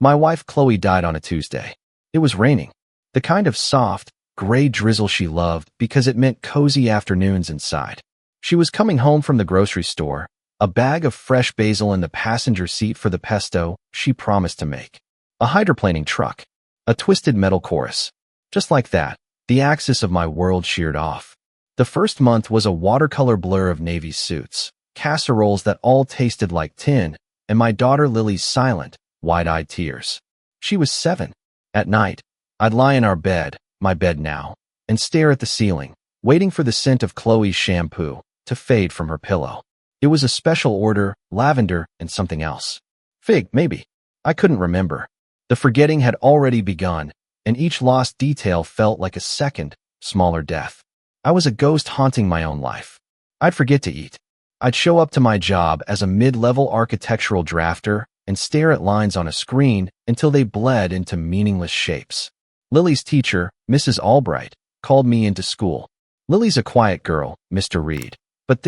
My wife Chloe died on a Tuesday. It was raining. The kind of soft, gray drizzle she loved because it meant cozy afternoons inside. She was coming home from the grocery store, a bag of fresh basil in the passenger seat for the pesto she promised to make. A hydroplaning truck. A twisted metal chorus. Just like that, the axis of my world sheared off. The first month was a watercolor blur of navy suits, casseroles that all tasted like tin, and my daughter Lily's silent, wide-eyed tears. She was 7. At night, I'd lie in our bed, my bed now, and stare at the ceiling, waiting for the scent of Chloe's shampoo to fade from her pillow. It was a special order, lavender and something else. Fig, maybe. I couldn't remember. The forgetting had already begun, and each lost detail felt like a second, smaller death. I was a ghost haunting my own life. I'd forget to eat. I'd show up to my job as a mid-level architectural drafter and stare at lines on a screen until they bled into meaningless shapes. Lily's teacher, Mrs. Albright, called me into school. Lily's a quiet girl, Mr. Reed. But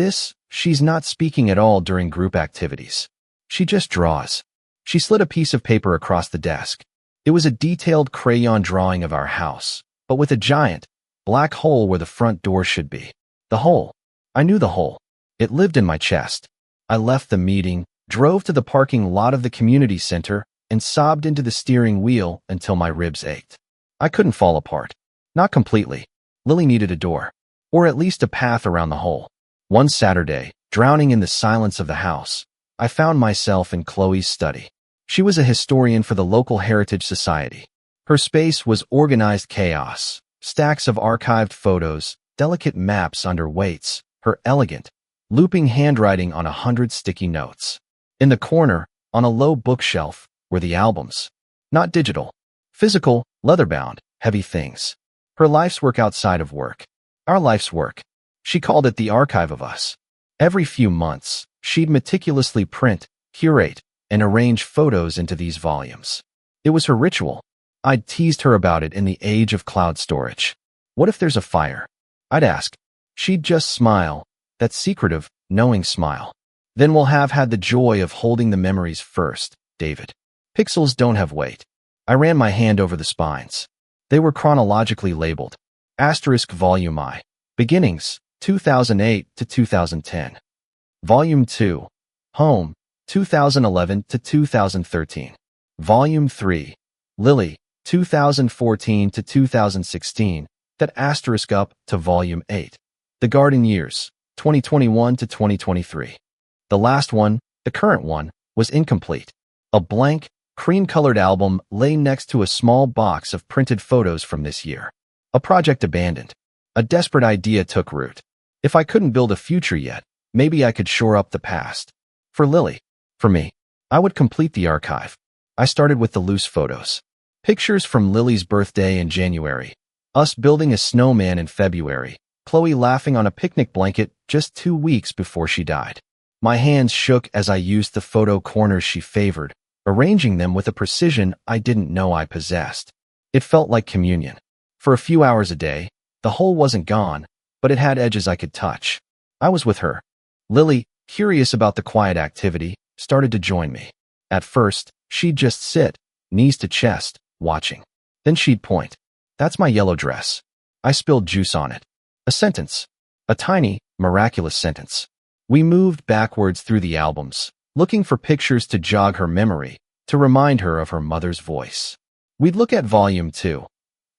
she's not speaking at all during group activities. She just draws. She slid a piece of paper across the desk. It was a detailed crayon drawing of our house, but with a giant, black hole where the front door should be. The hole. I knew the hole. It lived in my chest. I left the meeting, drove to the parking lot of the community center, and sobbed into the steering wheel until my ribs ached. I couldn't fall apart. Not completely. Lily needed a door, or at least a path around the hole. One Saturday, drowning in the silence of the house, I found myself in Chloe's study. She was a historian for the local Heritage Society. Her space was organized chaos, stacks of archived photos, delicate maps under weights, her elegant, looping handwriting on 100 sticky notes. In the corner, on a low bookshelf, were the albums. Not digital. Physical, leather-bound, heavy things. Her life's work outside of work. Our life's work. She called it the archive of us. Every few months, she'd meticulously print, curate, and arrange photos into these volumes. It was her ritual. I'd teased her about it in the age of cloud storage. What if there's a fire? I'd ask. She'd just smile, that secretive, knowing smile. Then we'll have had the joy of holding the memories first, David. Pixels don't have weight. I ran my hand over the spines. They were chronologically labeled. Asterisk Volume I. Beginnings, 2008 to 2010. Volume 2. Home, 2011 to 2013. Volume 3. Lily, 2014 to 2016. That asterisk up to Volume 8. The Garden Years, 2021 to 2023. The last one, the current one, was incomplete. A blank, cream-colored album lay next to a small box of printed photos from this year. A project abandoned. A desperate idea took root. If I couldn't build a future yet, maybe I could shore up the past. For Lily. For me. I would complete the archive. I started with the loose photos. Pictures from Lily's birthday in January. Us building a snowman in February. Chloe laughing on a picnic blanket just 2 weeks before she died. My hands shook as I used the photo corners she favored, arranging them with a precision I didn't know I possessed. It felt like communion. For a few hours a day, the whole wasn't gone, but it had edges I could touch. I was with her. Lily, curious about the quiet activity, started to join me. At first, she'd just sit, knees to chest, watching. Then she'd point. That's my yellow dress. I spilled juice on it. A sentence. A tiny, miraculous sentence. We moved backwards through the albums, looking for pictures to jog her memory, to remind her of her mother's voice. We'd look at Volume 2.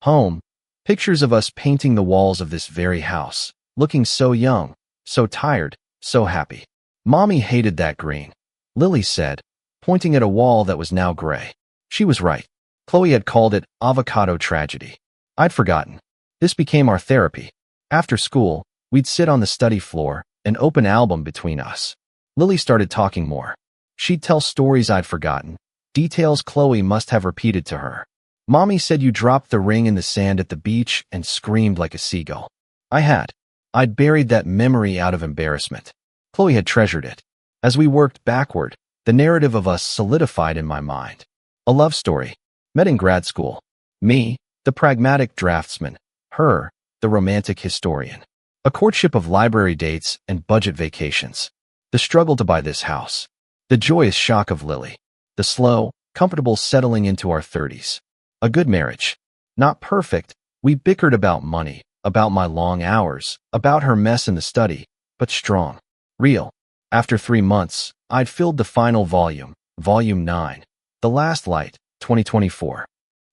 Home. Pictures of us painting the walls of this very house, looking so young, so tired, so happy. Mommy hated that green, Lily said, pointing at a wall that was now gray. She was right. Chloe had called it avocado tragedy. I'd forgotten. This became our therapy. After school, we'd sit on the study floor, an open album between us. Lily started talking more. She'd tell stories I'd forgotten, details Chloe must have repeated to her. Mommy said you dropped the ring in the sand at the beach and screamed like a seagull. I had. I'd buried that memory out of embarrassment. Chloe had treasured it. As we worked backward, the narrative of us solidified in my mind. A love story. Met in grad school. Me, the pragmatic draftsman. Her, the romantic historian. A courtship of library dates and budget vacations. The struggle to buy this house. The joyous shock of Lily. The slow, comfortable settling into our 30s. A good marriage. Not perfect. We bickered about money, about my long hours, about her mess in the study, but strong. Real. After 3 months, I'd filled the final volume, Volume 9, The Last Light, 2024.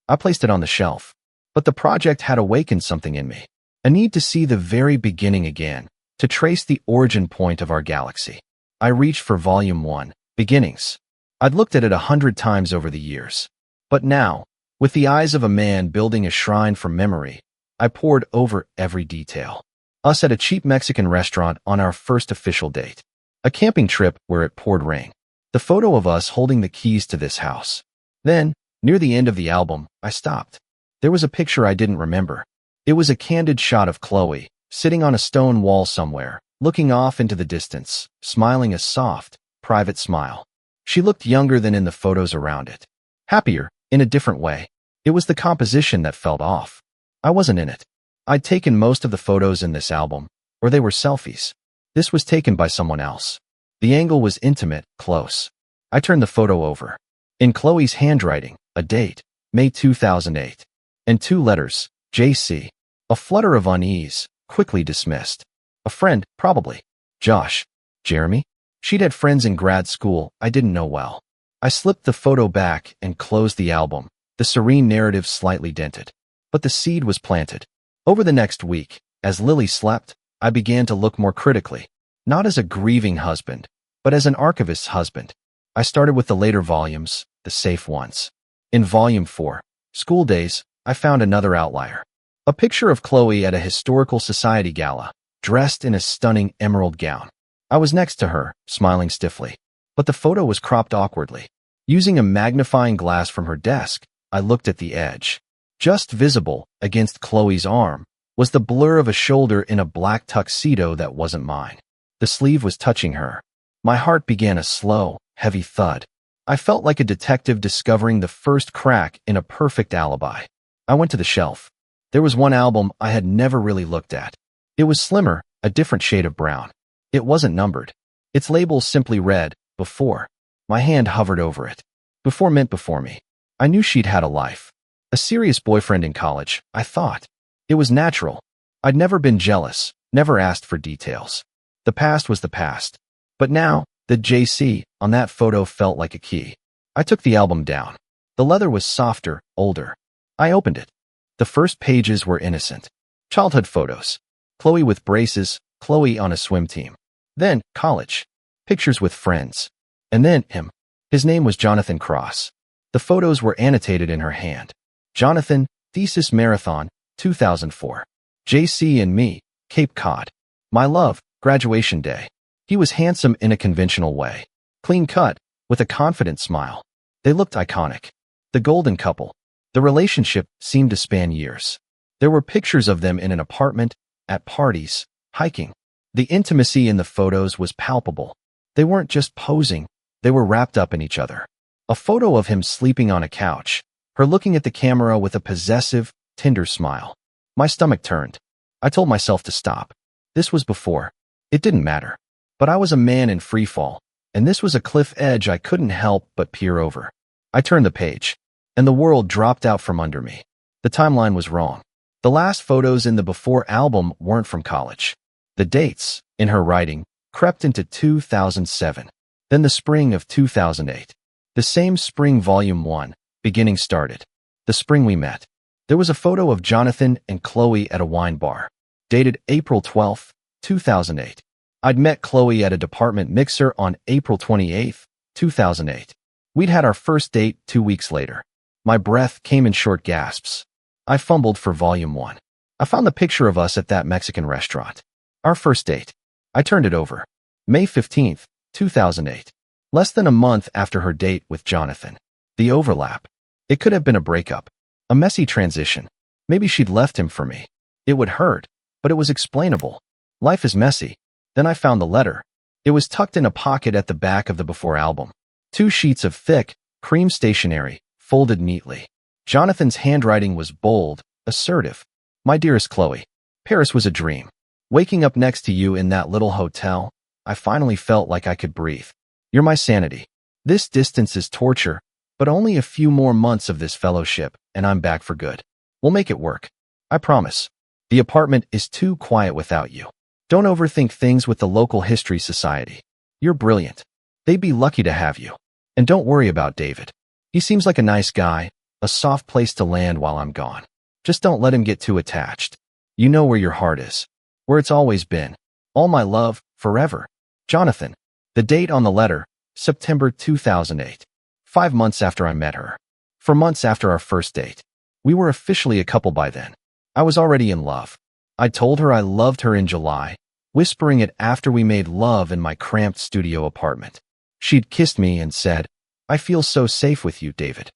I placed it on the shelf. But the project had awakened something in me. A need to see the very beginning again, to trace the origin point of our galaxy. I reached for Volume 1, Beginnings. I'd looked at it 100 times over the years. But now, with the eyes of a man building a shrine for memory, I pored over every detail. Us at a cheap Mexican restaurant on our first official date. A camping trip where it poured rain. The photo of us holding the keys to this house. Then, near the end of the album, I stopped. There was a picture I didn't remember. It was a candid shot of Chloe, sitting on a stone wall somewhere, looking off into the distance, smiling a soft, private smile. She looked younger than in the photos around it. Happier, in a different way. It was the composition that felt off. I wasn't in it. I'd taken most of the photos in this album, or they were selfies. This was taken by someone else. The angle was intimate, close. I turned the photo over. In Chloe's handwriting, a date, May 2008. And 2 letters, JC. A flutter of unease, quickly dismissed. A friend, probably. Josh. Jeremy? She'd had friends in grad school I didn't know well. I slipped the photo back and closed the album, the serene narrative slightly dented. But the seed was planted. Over the next week, as Lily slept, I began to look more critically. Not as a grieving husband, but as an archivist's husband. I started with the later volumes, the safe ones. In Volume 4, School Days, I found another outlier. A picture of Chloe at a historical society gala, dressed in a stunning emerald gown. I was next to her, smiling stiffly. But the photo was cropped awkwardly. Using a magnifying glass from her desk, I looked at the edge. Just visible, against Chloe's arm, was the blur of a shoulder in a black tuxedo that wasn't mine. The sleeve was touching her. My heart began a slow, heavy thud. I felt like a detective discovering the first crack in a perfect alibi. I went to the shelf. There was one album I had never really looked at. It was slimmer, a different shade of brown. It wasn't numbered. Its label simply read, Before. My hand hovered over it. Before meant before me. I knew she'd had a life. A serious boyfriend in college, I thought. It was natural. I'd never been jealous, never asked for details. The past was the past. But now, the JC on that photo felt like a key. I took the album down. The leather was softer, older. I opened it. The first pages were innocent. Childhood photos. Chloe with braces, Chloe on a swim team. Then, college. Pictures with friends. And then, him. His name was Jonathan Cross. The photos were annotated in her hand. Jonathan, Thesis Marathon, 2004. JC and me, Cape Cod. My love, graduation day. He was handsome in a conventional way. Clean cut, with a confident smile. They looked iconic. The golden couple. The relationship seemed to span years. There were pictures of them in an apartment, at parties, hiking. The intimacy in the photos was palpable. They weren't just posing, they were wrapped up in each other. A photo of him sleeping on a couch, her looking at the camera with a possessive, tender smile. My stomach turned. I told myself to stop. This was before. It didn't matter. But I was a man in free fall, and this was a cliff edge I couldn't help but peer over. I turned the page, and the world dropped out from under me. The timeline was wrong. The last photos in the Before album weren't from college. The dates, in her writing, crept into 2007, then the spring of 2008. The same spring Volume 1, Beginning started. The spring we met. There was a photo of Jonathan and Chloe at a wine bar, dated April 12, 2008. I'd met Chloe at a department mixer on April 28, 2008. We'd had our first date 2 weeks later. My breath came in short gasps. I fumbled for Volume 1. I found the picture of us at that Mexican restaurant. Our first date. I turned it over. May 15, 2008. Less than a month after her date with Jonathan. The overlap. It could have been a breakup. A messy transition. Maybe she'd left him for me. It would hurt, but it was explainable. Life is messy. Then I found the letter. It was tucked in a pocket at the back of the Before album. 2 sheets of thick, cream stationery, folded neatly. Jonathan's handwriting was bold, assertive. My dearest Chloe, Paris was a dream. Waking up next to you in that little hotel, I finally felt like I could breathe. You're my sanity. This distance is torture, But only a few more months of this fellowship, and I'm back for good. We'll make it work. I promise. The apartment is too quiet without you. Don't overthink things with the local history society. You're brilliant. They'd be lucky to have you. And don't worry about David. He seems like a nice guy, a soft place to land while I'm gone. Just don't let him get too attached. You know where your heart is. Where it's always been. All my love, forever. Jonathan. The date on the letter, September 2008. 5 months after I met her. 4 months after our first date. We were officially a couple by then. I was already in love. I told her I loved her in July, whispering it after we made love in my cramped studio apartment. She'd kissed me and said, "I feel so safe with you, David."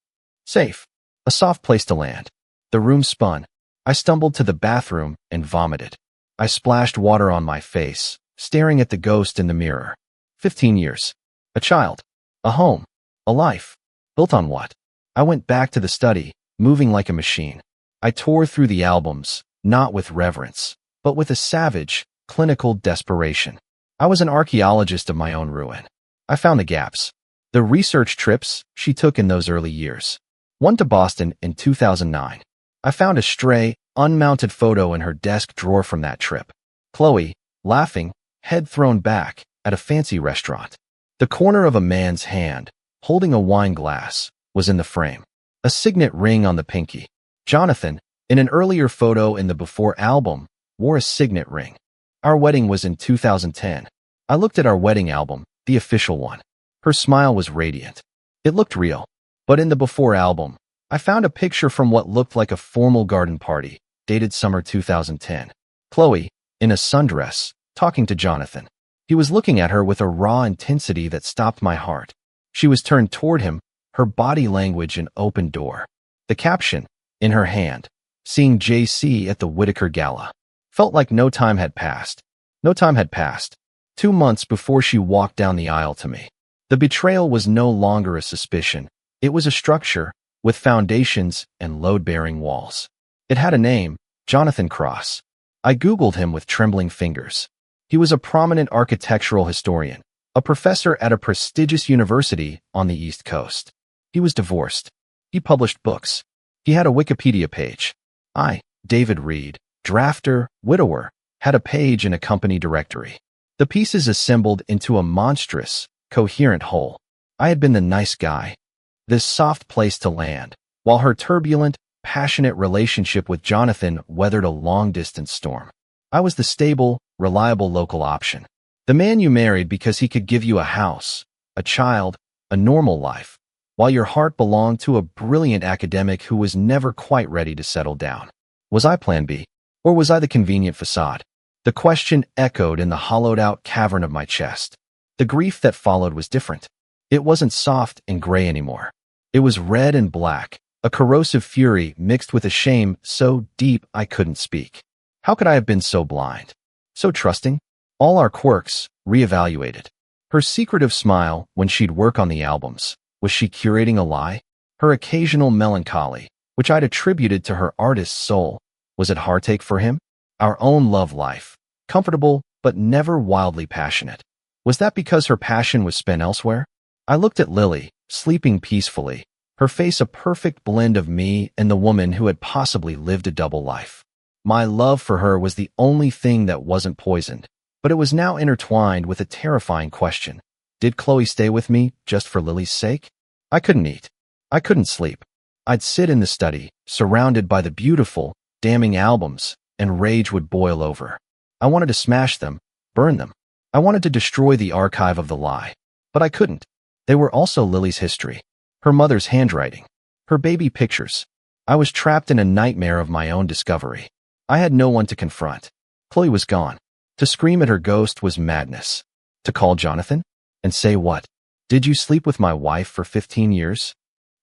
Safe. A soft place to land. The room spun. I stumbled to the bathroom and vomited. I splashed water on my face, staring at the ghost in the mirror. 15 years. A child. A home. A life. Built on what? I went back to the study, moving like a machine. I tore through the albums, not with reverence, but with a savage, clinical desperation. I was an archaeologist of my own ruin. I found the gaps. The research trips she took in those early years. One to Boston in 2009. I found a stray, unmounted photo in her desk drawer from that trip. Chloe, laughing, head thrown back, at a fancy restaurant. The corner of a man's hand, holding a wine glass, was in the frame. A signet ring on the pinky. Jonathan, in an earlier photo in the Before album, wore a signet ring. Our wedding was in 2010. I looked at our wedding album, the official one. Her smile was radiant. It looked real. But in the Before album, I found a picture from what looked like a formal garden party, dated summer 2010. Chloe, in a sundress, talking to Jonathan. He was looking at her with a raw intensity that stopped my heart. She was turned toward him, her body language an open door. The caption, in her hand, "Seeing JC at the Whitaker Gala." Felt like no time had passed. No time had passed. 2 months before she walked down the aisle to me. The betrayal was no longer a suspicion. It was a structure, with foundations and load-bearing walls. It had a name, Jonathan Cross. I Googled him with trembling fingers. He was a prominent architectural historian, a professor at a prestigious university on the East Coast. He was divorced. He published books. He had a Wikipedia page. I, David Reed, drafter, widower, had a page in a company directory. The pieces assembled into a monstrous, coherent whole. I had been the nice guy, this soft place to land, while her turbulent, passionate relationship with Jonathan weathered a long-distance storm. I was the stable, reliable local option. The man you married because he could give you a house, a child, a normal life, while your heart belonged to a brilliant academic who was never quite ready to settle down. Was I Plan B? Or was I the convenient facade? The question echoed in the hollowed-out cavern of my chest. The grief that followed was different. It wasn't soft and gray anymore. It was red and black, a corrosive fury mixed with a shame so deep I couldn't speak. How could I have been so blind? So trusting? All our quirks, reevaluated. Her secretive smile when she'd work on the albums. Was she curating a lie? Her occasional melancholy, which I'd attributed to her artist's soul. Was it heartache for him? Our own love life. Comfortable, but never wildly passionate. Was that because her passion was spent elsewhere? I looked at Lily, sleeping peacefully, her face a perfect blend of me and the woman who had possibly lived a double life. My love for her was the only thing that wasn't poisoned, but it was now intertwined with a terrifying question. Did Chloe stay with me just for Lily's sake? I couldn't eat. I couldn't sleep. I'd sit in the study, surrounded by the beautiful, damning albums, and rage would boil over. I wanted to smash them, burn them. I wanted to destroy the archive of the lie, but I couldn't. They were also Lily's history, her mother's handwriting, her baby pictures. I was trapped in a nightmare of my own discovery. I had no one to confront. Chloe was gone. To scream at her ghost was madness. To call Jonathan? And say what? Did you sleep with my wife for 15 years?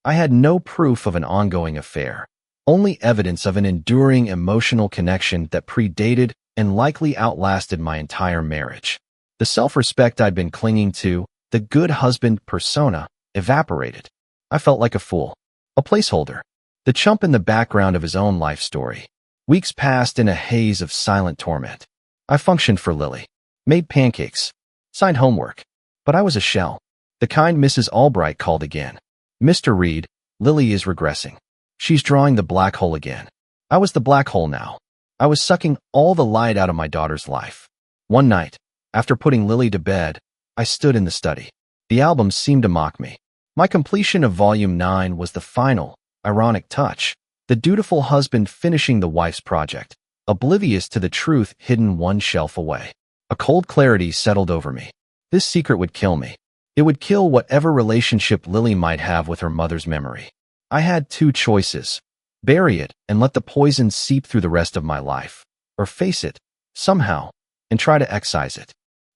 I had no proof of an ongoing affair, only evidence of an enduring emotional connection that predated and likely outlasted my entire marriage. The self-respect I'd been clinging to, the good husband persona, evaporated. I felt like a fool, a placeholder, the chump in the background of his own life story. Weeks passed in a haze of silent torment. I functioned for Lily, made pancakes, signed homework, but I was a shell. The kind Mrs. Albright called again. Mr. Reed, Lily is regressing. She's drawing the black hole again. I was the black hole now. I was sucking all the light out of my daughter's life. One night, after putting Lily to bed, I stood in the study. The album seemed to mock me. My completion of Volume 9 was the final, ironic touch, the dutiful husband finishing the wife's project, oblivious to the truth hidden one shelf away. A cold clarity settled over me. This secret would kill me. It would kill whatever relationship Lily might have with her mother's memory. I had two choices: bury it and let the poison seep through the rest of my life, or face it, somehow, and try to excise it.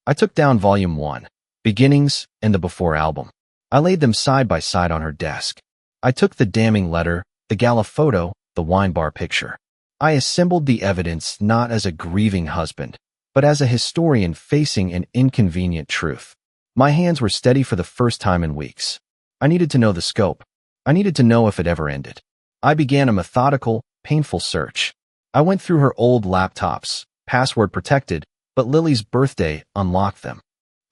I took down Volume 1, Beginnings, and the Before album. I laid them side by side on her desk. I took the damning letter, the gala photo, the wine bar picture. I assembled the evidence not as a grieving husband, but as a historian facing an inconvenient truth. My hands were steady for the first time in weeks. I needed to know the scope. I needed to know if it ever ended. I began a methodical, painful search. I went through her old laptops, password protected, but Lily's birthday unlocked them.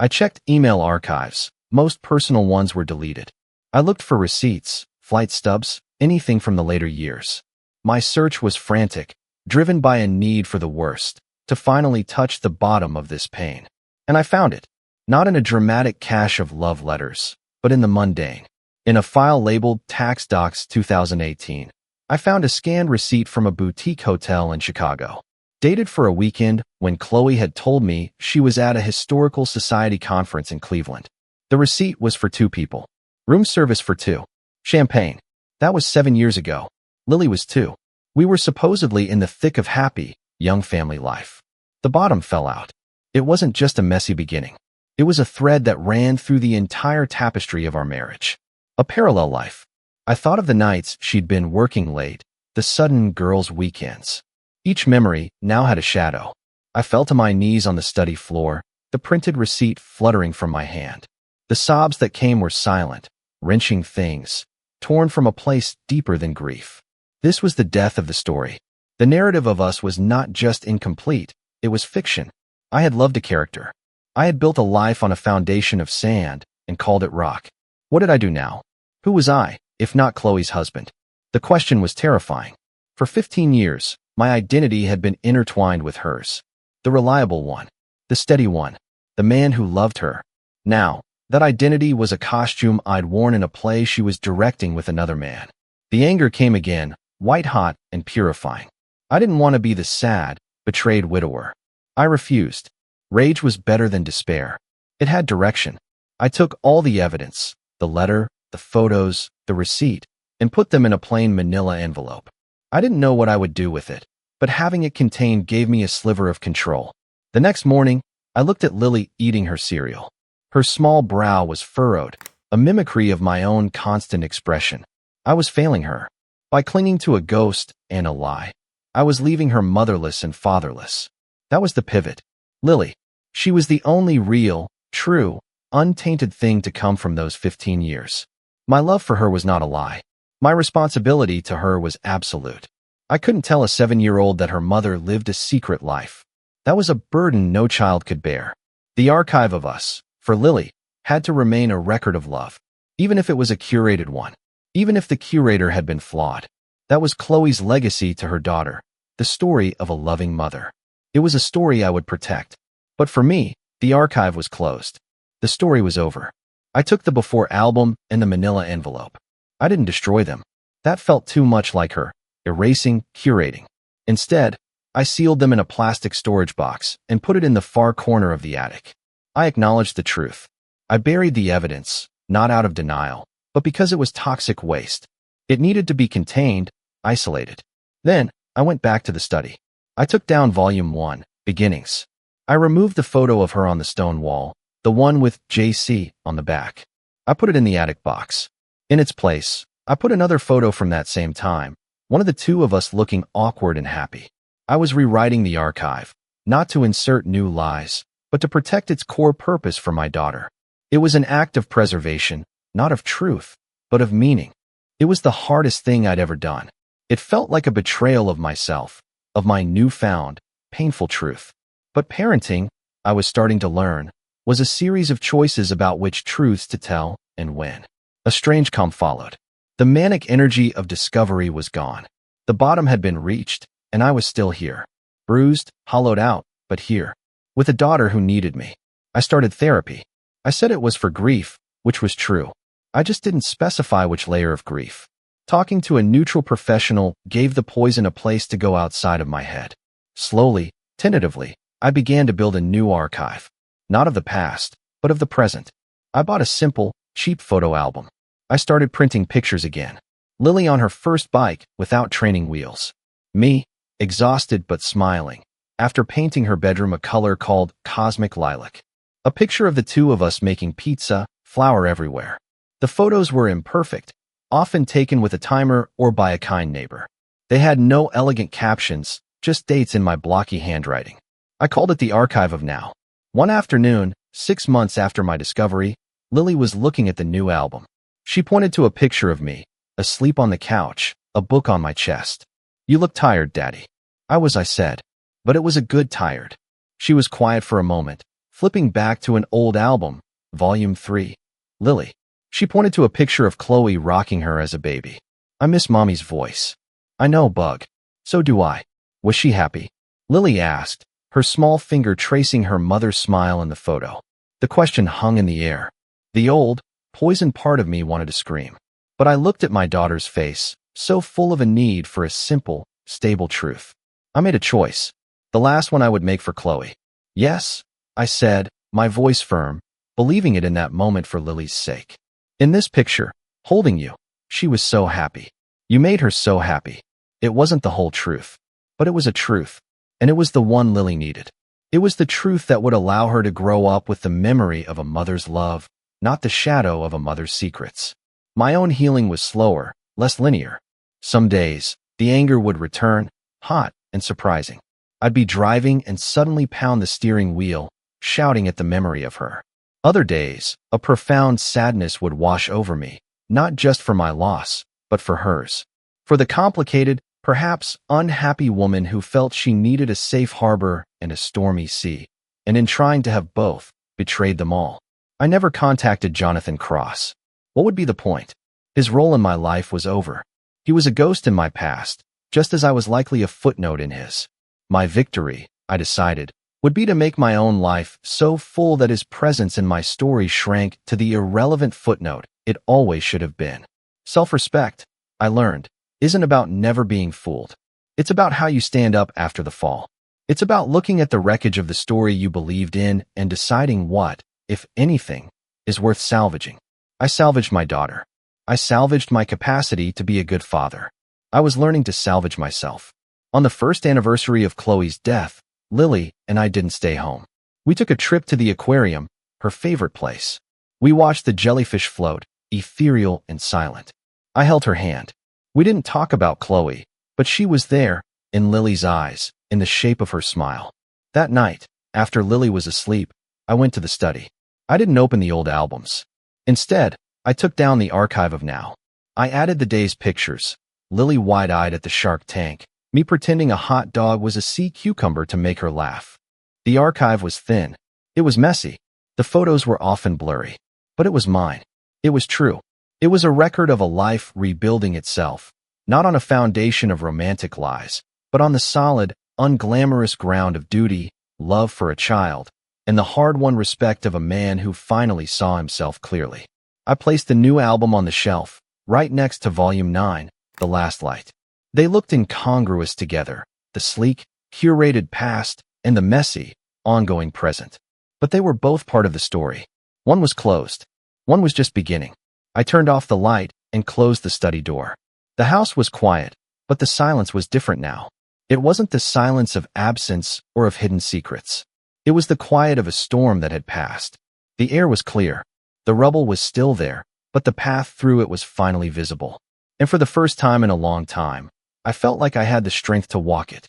I checked email archives. Most personal ones were deleted. I looked for receipts, flight stubs, anything from the later years. My search was frantic, driven by a need for the worst, to finally touch the bottom of this pain. And I found it, not in a dramatic cache of love letters, but in the mundane. In a file labeled Tax Docs 2018, I found a scanned receipt from a boutique hotel in Chicago, dated for a weekend when Chloe had told me she was at a historical society conference in Cleveland. The receipt was for 2 people. Room service for 2. Champagne. That was 7 years ago. Lily was 2. We were supposedly in the thick of happy, young family life. The bottom fell out. It wasn't just a messy beginning. It was a thread that ran through the entire tapestry of our marriage. A parallel life. I thought of the nights she'd been working late, the sudden girls' weekends. Each memory now had a shadow. I fell to my knees on the study floor, the printed receipt fluttering from my hand. The sobs that came were silent, wrenching things, torn from a place deeper than grief. This was the death of the story. The narrative of us was not just incomplete, it was fiction. I had loved a character. I had built a life on a foundation of sand and called it rock. What did I do now? Who was I, if not Chloe's husband? The question was terrifying. For 15 years, my identity had been intertwined with hers. The reliable one, the steady one, the man who loved her. Now, that identity was a costume I'd worn in a play she was directing with another man. The anger came again, white-hot and purifying. I didn't want to be the sad, betrayed widower. I refused. Rage was better than despair. It had direction. I took all the evidence, the letter, the photos, the receipt, and put them in a plain manila envelope. I didn't know what I would do with it, but having it contained gave me a sliver of control. The next morning, I looked at Lily eating her cereal. Her small brow was furrowed, a mimicry of my own constant expression. I was failing her. By clinging to a ghost and a lie, I was leaving her motherless and fatherless. That was the pivot. Lily. She was the only real, true, untainted thing to come from those 15 years. My love for her was not a lie. My responsibility to her was absolute. I couldn't tell a 7-year-old that her mother lived a secret life. That was a burden no child could bear. The archive of us, for Lily, had to remain a record of love, even if it was a curated one, even if the curator had been flawed. That was Chloe's legacy to her daughter, the story of a loving mother. It was a story I would protect. But for me, the archive was closed. The story was over. I took the Before album and the manila envelope. I didn't destroy them. That felt too much like her, erasing, curating. Instead, I sealed them in a plastic storage box and put it in the far corner of the attic. I acknowledged the truth. I buried the evidence, not out of denial, but because it was toxic waste. It needed to be contained, isolated. Then, I went back to the study. I took down Volume 1, Beginnings. I removed the photo of her on the stone wall, the one with JC on the back. I put it in the attic box. In its place, I put another photo from that same time, one of the two of us looking awkward and happy. I was rewriting the archive, not to insert new lies, but to protect its core purpose for my daughter. It was an act of preservation, not of truth, but of meaning. It was the hardest thing I'd ever done. It felt like a betrayal of myself, of my newfound, painful truth. But parenting, I was starting to learn, was a series of choices about which truths to tell and when. A strange calm followed. The manic energy of discovery was gone. The bottom had been reached, and I was still here. Bruised, hollowed out, but here. With a daughter who needed me. I started therapy. I said it was for grief, which was true. I just didn't specify which layer of grief. Talking to a neutral professional gave the poison a place to go outside of my head. Slowly, tentatively, I began to build a new archive. Not of the past, but of the present. I bought a simple, cheap photo album. I started printing pictures again. Lily on her first bike without training wheels. Me, exhausted but smiling, after painting her bedroom a color called Cosmic Lilac. A picture of the two of us making pizza, flour everywhere. The photos were imperfect, often taken with a timer or by a kind neighbor. They had no elegant captions, just dates in my blocky handwriting. I called it the Archive of Now. One afternoon, 6 months after my discovery, Lily was looking at the new album. She pointed to a picture of me, asleep on the couch, a book on my chest. "You look tired, Daddy." I said. But it was a good tired. She was quiet for a moment, flipping back to an old album, Volume 3. "Lily." She pointed to a picture of Chloe rocking her as a baby. "I miss Mommy's voice." "I know, Bug. So do I." "Was she happy?" Lily asked, her small finger tracing her mother's smile in the photo. The question hung in the air. The old, poisoned part of me wanted to scream. But I looked at my daughter's face, so full of a need for a simple, stable truth. I made a choice. The last one I would make for Chloe. "Yes," I said, my voice firm, believing it in that moment for Lily's sake. "In this picture, holding you, she was so happy. You made her so happy." It wasn't the whole truth, but it was a truth, and it was the one Lily needed. It was the truth that would allow her to grow up with the memory of a mother's love, not the shadow of a mother's secrets. My own healing was slower, less linear. Some days, the anger would return, hot and surprising. I'd be driving and suddenly pound the steering wheel, shouting at the memory of her. Other days, a profound sadness would wash over me, not just for my loss, but for hers. For the complicated, perhaps unhappy woman who felt she needed a safe harbor and a stormy sea, and in trying to have both, betrayed them all. I never contacted Jonathan Cross. What would be the point? His role in my life was over. He was a ghost in my past, just as I was likely a footnote in his. My victory, I decided, would be to make my own life so full that his presence in my story shrank to the irrelevant footnote it always should have been. Self-respect, I learned, isn't about never being fooled. It's about how you stand up after the fall. It's about looking at the wreckage of the story you believed in and deciding what, if anything, is worth salvaging. I salvaged my daughter. I salvaged my capacity to be a good father. I was learning to salvage myself. On the first anniversary of Chloe's death, Lily and I didn't stay home. We took a trip to the aquarium, her favorite place. We watched the jellyfish float, ethereal and silent. I held her hand. We didn't talk about Chloe, but she was there, in Lily's eyes, in the shape of her smile. That night, after Lily was asleep, I went to the study. I didn't open the old albums. Instead, I took down the Archive of Now. I added the day's pictures, Lily wide-eyed at the shark tank, me pretending a hot dog was a sea cucumber to make her laugh. The archive was thin. It was messy. The photos were often blurry. But it was mine. It was true. It was a record of a life rebuilding itself, not on a foundation of romantic lies, but on the solid, unglamorous ground of duty, love for a child, and the hard-won respect of a man who finally saw himself clearly. I placed the new album on the shelf, right next to Volume 9, The Last Light. They looked incongruous together, the sleek, curated past and the messy, ongoing present. But they were both part of the story. One was closed. One was just beginning. I turned off the light and closed the study door. The house was quiet, but the silence was different now. It wasn't the silence of absence or of hidden secrets. It was the quiet of a storm that had passed. The air was clear. The rubble was still there, but the path through it was finally visible. And for the first time in a long time, I felt like I had the strength to walk it.